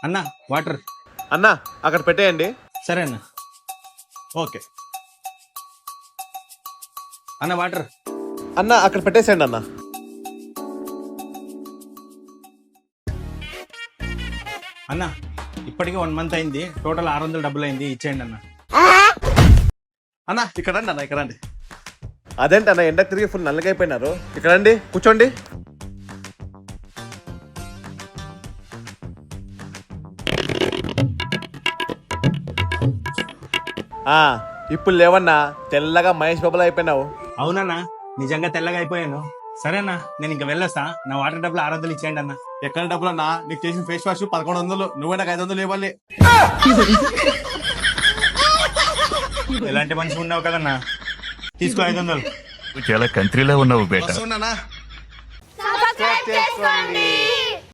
అన్న వాటర్. అన్న అక్కడ పెట్టేయండి. సరే అన్న. ఓకే అన్న వాటర్. అన్న అక్కడ పెట్టేసేయండి అన్న. అన్న ఇప్పటికి 1 మంత్ అయింది, టోటల్ 600 డబ్బులు అయింది, ఇచ్చేయండి అన్న. అన్న ఇక్కడ రండి అన్న, ఇక్కడ రండి. అదేంటన్న ఎండ తిరిగి ఫుల్ నల్లగైపోయినారు. ఇక్కడ రండి, కూర్చోండి. ఇప్పుడు లేవన్నా, తెల్లగా మహేష్ బాబులా అయిపోయినావు. అవునన్నా, నిజంగా తెల్లగా అయిపోయాను. సరేనా, నేను ఇంకా వెళ్ళొస్తా. నా వాటర్ డబ్బులు 600 ఇచ్చేయండి అన్న. ఎక్కడ డబ్బులు అన్నా? నీకు చేసిన ఫేస్ వాష్ 1100, నువ్వే నాకు 500 ఇవ్వాలి. ఎలాంటి మనిషి ఉన్నావు కదన్నా, తీసుకో 500. చాలా కంట్రీలో ఉన్నావు బేటా. వస్తున్నానా? సబ్స్క్రైబ్ చేసుకోండి.